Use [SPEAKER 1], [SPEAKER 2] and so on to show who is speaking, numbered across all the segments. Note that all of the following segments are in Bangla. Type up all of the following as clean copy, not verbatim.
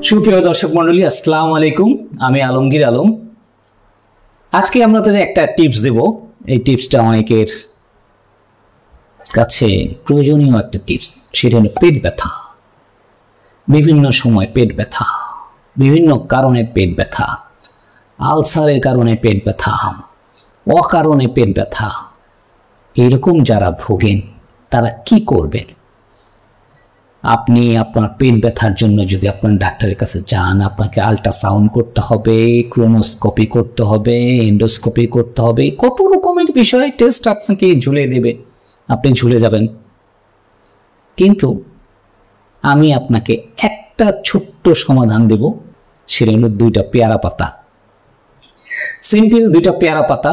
[SPEAKER 1] সুপ্রিয় দর্শক মন্ডলী, আসসালামু আলাইকুম। আমি আলমগীর আলম। আজকে আপনাদের একটা টিপস দেব। এই টিপসটা অনেকের কাছে প্রয়োজনীয় একটা টিপস। সেটা হলো পেট ব্যথা। বিভিন্ন সময় পেট ব্যথা, বিভিন্ন কারণে পেট ব্যথা, আলসারের কারণে পেট ব্যথা, অকারণে পেট ব্যথা, এরকম যারা ভোগেন তারা কি করবেন? আপনি আপনার পেট ব্যথার জন্য যদি আপনার ডাক্তারের কাছে যান, আপনাকে আল্ট্রাসাউন্ড করতে হবে, ক্রোনোস্কোপি করতে হবে, এন্ডোস্কোপি করতে হবে, কত রকমের বিষয় টেস্ট আপনাকে ঝুলে দেবে, আপনি ঝুলে যাবেন। কিন্তু আমি আপনাকে একটা ছোট্ট সমাধান দেব। সেটা হলো 2টা পেয়ারা পাতা। সিম্পল 2টা পেয়ারা পাতা,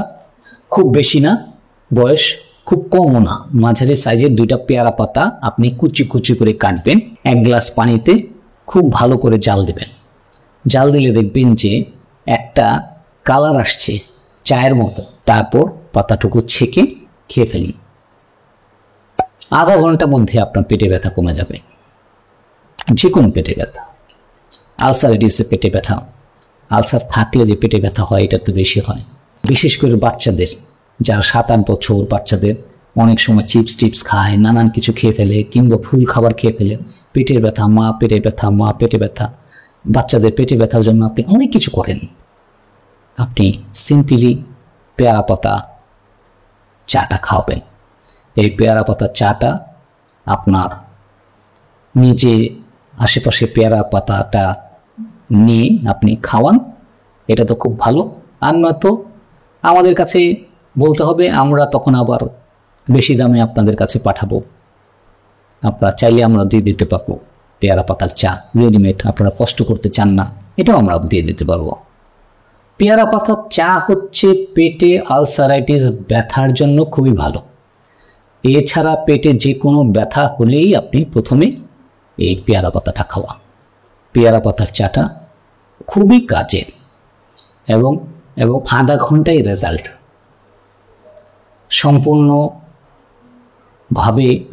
[SPEAKER 1] খুব বেশি না, বয়স খুব কমও না, মাঝারি সাইজের 2টা পেয়ারা পাতা আপনি কুচি কুচি করে কাটবেন। 1 গ্লাস পানিতে খুব ভালো করে জাল দেবেন। জাল দিলে দেখবেন যে একটা কালার আসছে চায়ের মতো। তারপর পাতাটুকু ছেঁকে খেয়ে ফেলি। আধা ঘন্টার মধ্যে আপনার পেটে ব্যথা কমে যাবে। যে কোনো পেটে ব্যথা, আলসারাইটিসে পেটে ব্যথা, আলসার থাকলে যে পেটে ব্যথা হয় এটা তো বেশি হয়। বিশেষ করে বাচ্চাদের, যারা 7-8 বছর বাচ্চাদের অনেক সময় চিপস টিপস খায়, নানান কিছু খেয়ে ফেলে, কিংবা ফুল খাবার খেয়ে ফেলে, পেটের ব্যথা, মা পেটে ব্যথা, মা পেটে ব্যথা। বাচ্চাদের পেটে ব্যথার জন্য আপনি অনেক কিছু করেন। আপনি সিম্পলি পেয়ারা পাতা চাটা খাওয়াবেন। এই পেয়ারা পাতা চাটা আপনার নিজে আশেপাশে পেয়ারা পাতাটা নিয়ে আপনি খাওয়ান। এটা তো খুব ভালো। আর নয়তো আমাদের কাছে বলতে হবে, আমরা তখন আবার বেশি দামে আপনাদের কাছে পাঠাবো। আপনারা চাইলে আমরা দিয়ে দিতে পারবো পেয়ারা পাতার চা রেডিমেড। আপনারা কষ্ট করতে চান না, এটাও আমরা দিয়ে দিতে পারবো। পেয়ারা পাতার চা হচ্ছে পেটে আলসারাইটিস ব্যথার জন্য খুবই ভালো। এছাড়া পেটে যে কোনো ব্যথা হলেই আপনি প্রথমে এই পেয়ারা পাতাটা খাওয়ান। পেয়ারা পাতার চাটা খুবই কাজের এবং আধা ঘন্টায় রেজাল্ট। সম্পূর্ণভাবে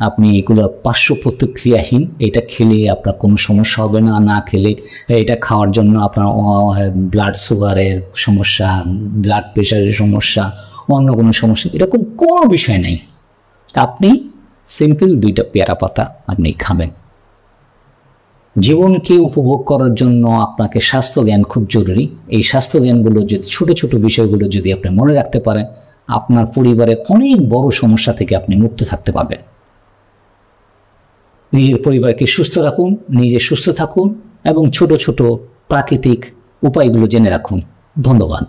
[SPEAKER 1] আপনি এগুলো পার্শ্ব প্রতিক্রিয়াহীন। এটা খেলে আপনার কোনো সমস্যা হবে না। না খেলে এটা খাওয়ার জন্য আপনার ব্লাড সুগারের সমস্যা, ব্লাড প্রেশারের সমস্যা, অন্য কোনো সমস্যা, এরকম কোনো বিষয় নেই। আপনি সিম্পল 2টা পেয়ারা পাতা আপনি খাবেন। জীবনকে উপভোগ করার জন্য আপনাকে স্বাস্থ্য জ্ঞান খুব জরুরি। এই স্বাস্থ্য জ্ঞানগুলো যদি, ছোট ছোট বিষয়গুলো যদি আপনি মনে রাখতে পারেন, আপনার পরিবারের অনেক বড় সমস্যা থেকে আপনি মুক্ত থাকতে পারবেন। নিজের পরিবারকে সুস্থ রাখুন, নিজে সুস্থ থাকুন এবং ছোট ছোট প্রাকৃতিক উপায়গুলো জেনে রাখুন। ধন্যবাদ।